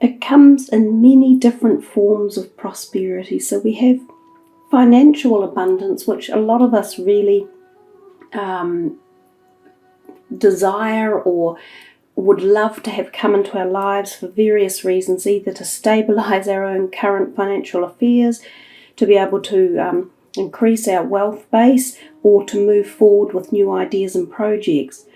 it comes in many different forms of prosperity. So we have financial abundance, which a lot of us really desire or would love to have come into our lives for various reasons, either to stabilize our own current financial affairs, to be able to increase our wealth base, or to move forward with new ideas and projects.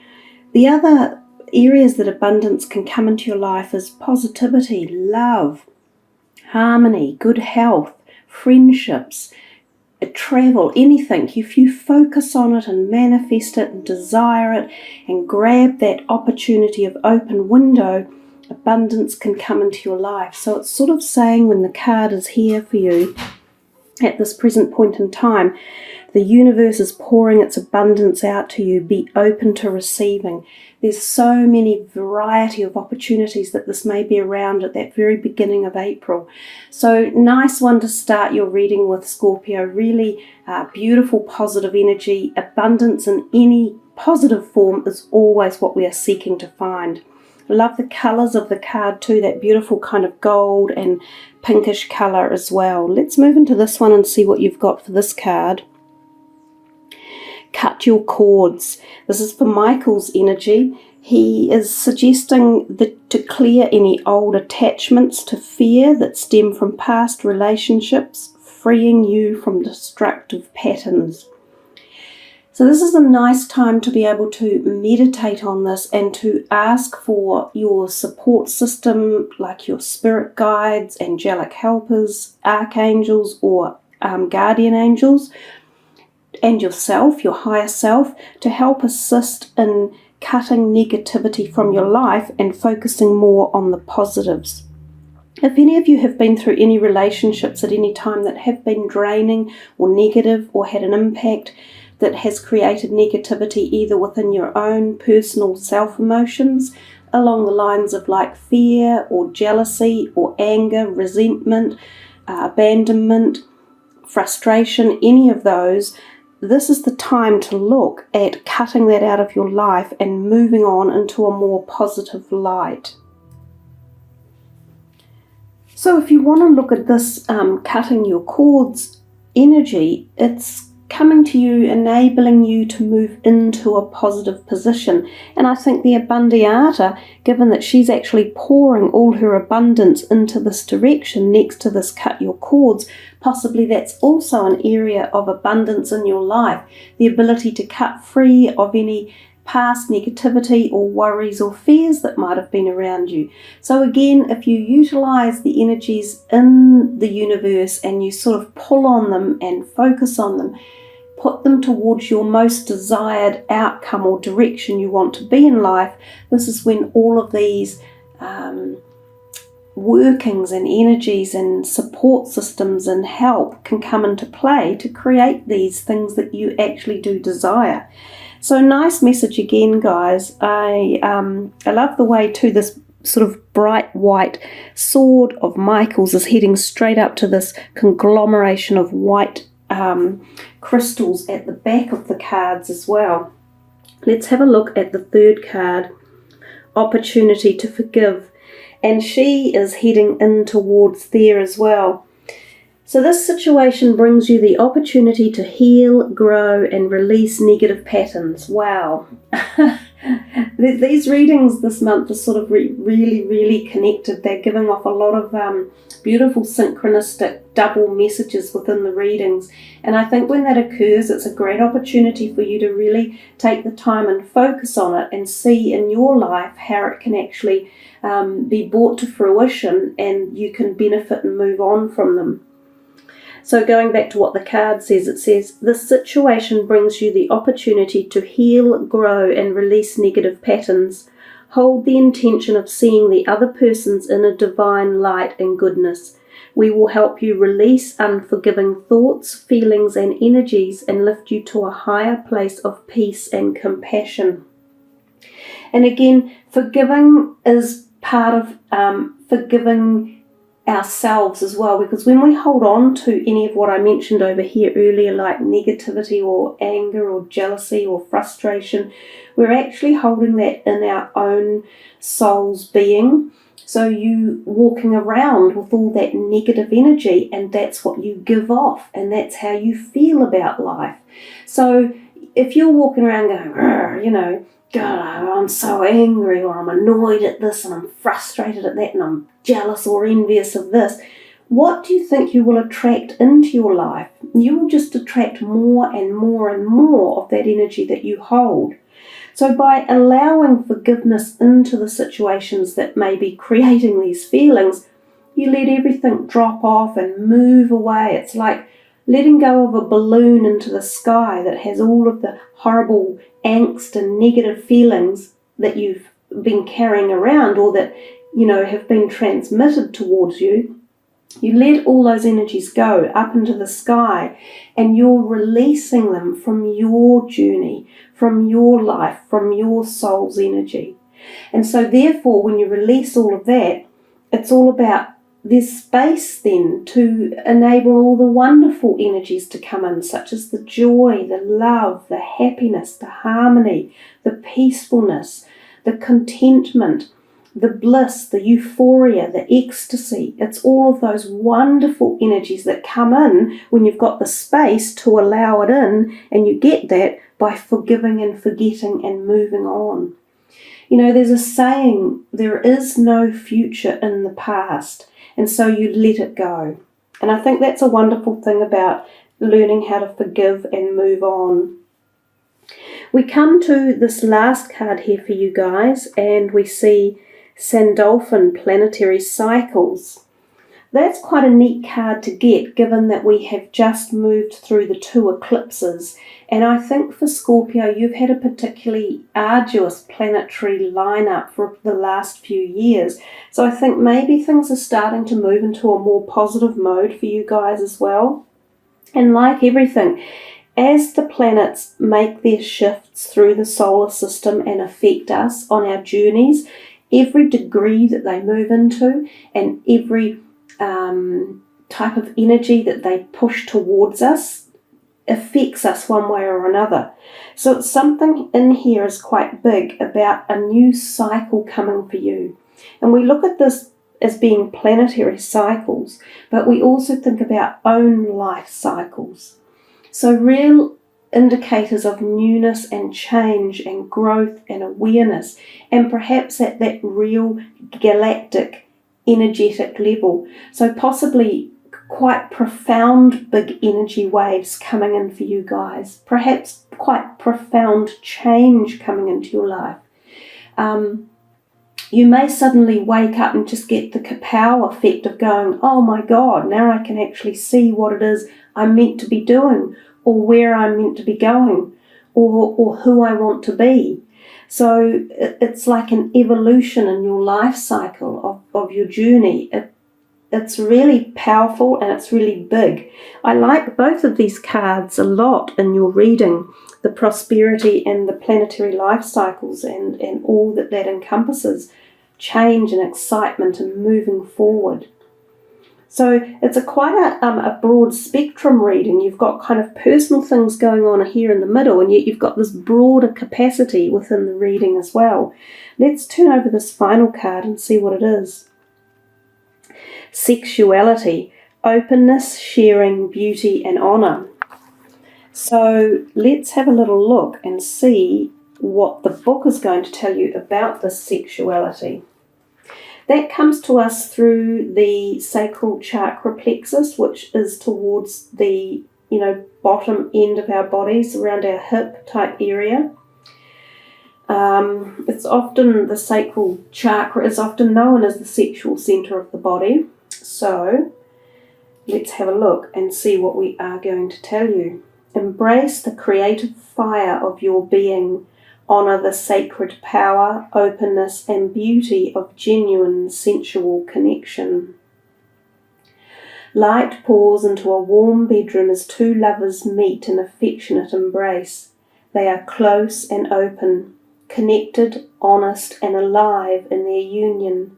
The other areas that abundance can come into your life is positivity, love, harmony, good health, friendships, travel, anything. If you focus on it and manifest it and desire it and grab that opportunity of open window, abundance can come into your life. So it's sort of saying, when the card is here for you at this present point in time, the universe is pouring its abundance out to you. Be open to receiving. There's so many variety of opportunities that this may be around at that very beginning of April. So nice one to start your reading with, Scorpio. Really beautiful, positive energy. Abundance in any positive form is always what we are seeking to find. Love the colours of the card too, that beautiful kind of gold and pinkish colour as well. Let's move into this one and see what you've got for this card. Cut your cords. This is for Michael's energy. He is suggesting that to clear any old attachments to fear that stem from past relationships, freeing you from destructive patterns. So this is a nice time to be able to meditate on this and to ask for your support system, like your spirit guides, angelic helpers, archangels, or guardian angels, and yourself, your higher self, to help assist in cutting negativity from your life and focusing more on the positives. If any of you have been through any relationships at any time that have been draining or negative, or had an impact that has created negativity either within your own personal self-emotions, along the lines of like fear or jealousy or anger, resentment, abandonment, frustration, any of those, this is the time to look at cutting that out of your life and moving on into a more positive light. So if you want to look at this cutting your cords energy, it's coming to you, enabling you to move into a positive position. And I think the Abundiata, given that she's actually pouring all her abundance into this direction next to this cut your cords, possibly that's also an area of abundance in your life, the ability to cut free of any past negativity or worries or fears that might have been around you. So again, if you utilize the energies in the universe and you sort of pull on them and focus on them, put them towards your most desired outcome or direction you want to be in life, this is when all of these workings and energies and support systems and help can come into play to create these things that you actually do desire. So nice message again, guys. I love the way too this sort of bright white sword of Michael's is heading straight up to this conglomeration of white crystals at the back of the cards as well. Let's have a look at the third card, opportunity to forgive. And she is heading in towards there as well. So this situation brings you the opportunity to heal, grow, and release negative patterns. Wow. These readings this month are sort of really connected. They're giving off a lot of beautiful synchronistic double messages within the readings. And I think when that occurs, it's a great opportunity for you to really take the time and focus on it and see in your life how it can actually be brought to fruition and you can benefit and move on from them. So going back to what the card says, it says, this situation brings you the opportunity to heal, grow, and release negative patterns. Hold the intention of seeing the other person's inner divine light and goodness. We will help you release unforgiving thoughts, feelings, and energies and lift you to a higher place of peace and compassion. And again, forgiving is part of forgiving ourselves as well, because when we hold on to any of what I mentioned over here earlier, like negativity or anger or jealousy or frustration, we're actually holding that in our own soul's being, So you walking around with all that negative energy, and that's what you give off, and that's how you feel about life. So if you're walking around going, God, I'm so angry, or I'm annoyed at this, and I'm frustrated at that, and I'm jealous or envious of this, what do you think you will attract into your life? You will just attract more and more and more of that energy that you hold. So by allowing forgiveness into the situations that may be creating these feelings, you let everything drop off and move away. It's like letting go of a balloon into the sky that has all of the horrible angst and negative feelings that you've been carrying around, or that, have been transmitted towards you. You let all those energies go up into the sky, and you're releasing them from your journey, from your life, from your soul's energy. And so therefore, when you release all of that, it's all about this space then to enable all the wonderful energies to come in, such as the joy, the love, the happiness, the harmony, the peacefulness, the contentment, the bliss, the euphoria, the ecstasy. It's all of those wonderful energies that come in when you've got the space to allow it in, and you get that by forgiving and forgetting and moving on. There's a saying, there is no future in the past, and so you let it go. And I think that's a wonderful thing about learning how to forgive and move on. We come to this last card here for you guys, and we see Sandalphon planetary cycles. That's quite a neat card to get, given that we have just moved through the 2 eclipses. And I think for Scorpio, you've had a particularly arduous planetary lineup for the last few years. So I think maybe things are starting to move into a more positive mode for you guys as well. And like everything, as the planets make their shifts through the solar system and affect us on our journeys, every degree that they move into and every type of energy that they push towards us affects us one way or another. So it's something in here is quite big about a new cycle coming for you. And we look at this as being planetary cycles, but we also think about own life cycles. So real indicators of newness and change and growth and awareness, and perhaps at that real galactic energetic level. So possibly quite profound big energy waves coming in for you guys. Perhaps quite profound change coming into your life. You may suddenly wake up and just get the kapow effect of going, oh my God, now I can actually see what it is I'm meant to be doing, or where I'm meant to be going, or who I want to be. So it's like an evolution in your life cycle of your journey. It's really powerful and it's really big. I like both of these cards a lot in your reading, the prosperity and the planetary life cycles and all that encompasses, change and excitement and moving forward. So it's quite a broad spectrum reading. You've got kind of personal things going on here in the middle, and yet you've got this broader capacity within the reading as well. Let's turn over this final card and see what it is. Sexuality, openness, sharing, beauty and honour. So let's have a little look and see what the book is going to tell you about this sexuality. That comes to us through the sacral chakra plexus, which is towards the bottom end of our bodies, around our hip type area. It's often, the sacral chakra is often known as the sexual centre of the body. So let's have a look and see what we are going to tell you. Embrace the creative fire of your being. Honour the sacred power, openness and beauty of genuine sensual connection. Light pours into a warm bedroom as 2 lovers meet in affectionate embrace. They are close and open, connected, honest and alive in their union.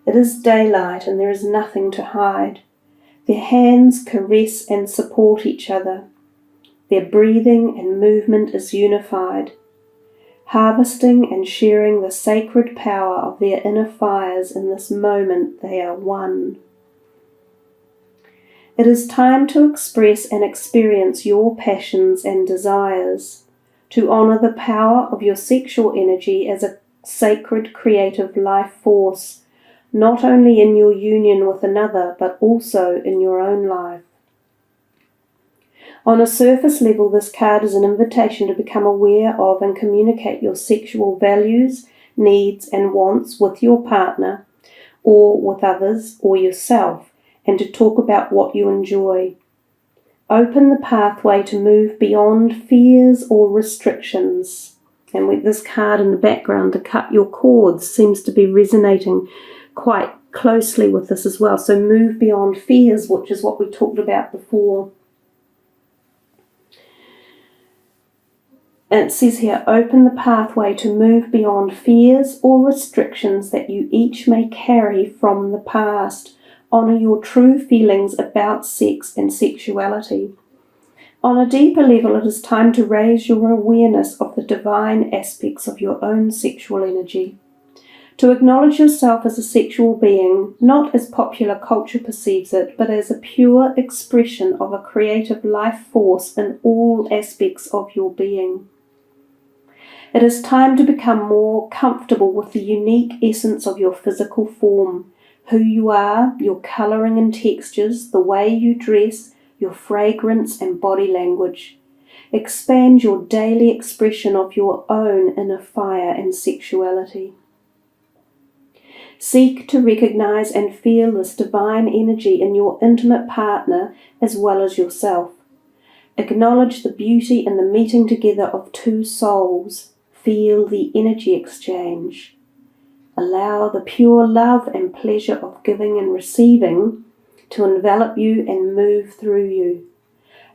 It is daylight and there is nothing to hide. Their hands caress and support each other. Their breathing and movement is unified. harvesting and sharing the sacred power of their inner fires. In this moment they are one. It is time to express and experience your passions and desires, to honor the power of your sexual energy as a sacred creative life force, not only in your union with another, but also in your own life. On a surface level, this card is an invitation to become aware of and communicate your sexual values, needs, and wants with your partner, or with others, or yourself, and to talk about what you enjoy. Open the pathway to move beyond fears or restrictions. And with this card in the background, to cut your cords, seems to be resonating quite closely with this as well. So move beyond fears, which is what we talked about before. And it says here, open the pathway to move beyond fears or restrictions that you each may carry from the past. Honour your true feelings about sex and sexuality. On a deeper level, it is time to raise your awareness of the divine aspects of your own sexual energy. To acknowledge yourself as a sexual being, not as popular culture perceives it, but as a pure expression of a creative life force in all aspects of your being. It is time to become more comfortable with the unique essence of your physical form, who you are, your colouring and textures, the way you dress, your fragrance and body language. Expand your daily expression of your own inner fire and sexuality. Seek to recognize and feel this divine energy in your intimate partner as well as yourself. Acknowledge the beauty in the meeting together of two souls. Feel the energy exchange. Allow the pure love and pleasure of giving and receiving to envelop you and move through you.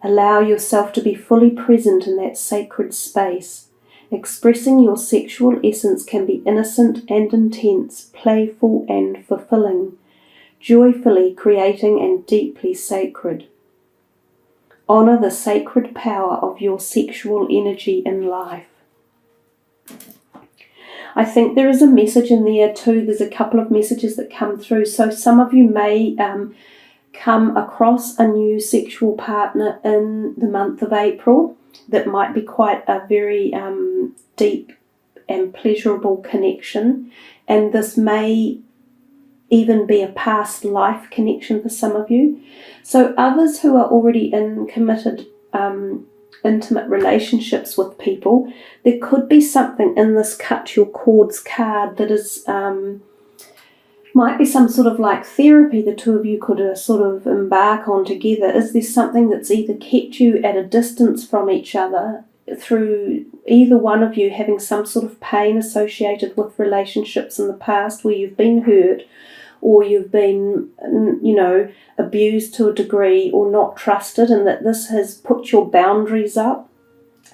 Allow yourself to be fully present in that sacred space. Expressing your sexual essence can be innocent and intense, playful and fulfilling, joyfully creating and deeply sacred. Honour the sacred power of your sexual energy in life. I think there is a message in there too. There's a couple of messages that come through. So some of you may come across a new sexual partner in the month of April that might be quite a very deep and pleasurable connection. And this may even be a past life connection for some of you. So others who are already in committed intimate relationships with people, there could be something in this cut your cords card that is might be some sort of like therapy the two of you could sort of embark on together. Is there something that's either kept you at a distance from each other through either one of you having some sort of pain associated with relationships in the past where you've been hurt, or you've been, abused to a degree or not trusted, and that this has put your boundaries up?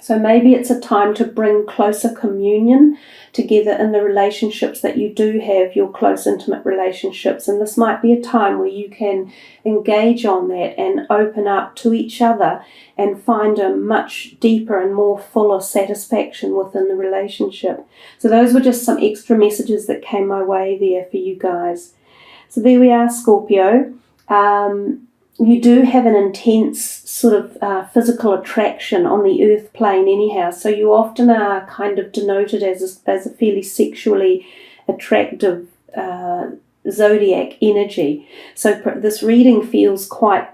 So maybe it's a time to bring closer communion together in the relationships that you do have, your close intimate relationships. And this might be a time where you can engage on that and open up to each other and find a much deeper and more fuller satisfaction within the relationship. So those were just some extra messages that came my way there for you guys. So there we are, Scorpio. You do have an intense sort of physical attraction on the earth plane anyhow, so you often are kind of denoted as a fairly sexually attractive zodiac energy. So this reading feels quite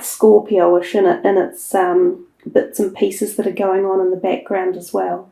Scorpio-ish in its bits and pieces that are going on in the background as well.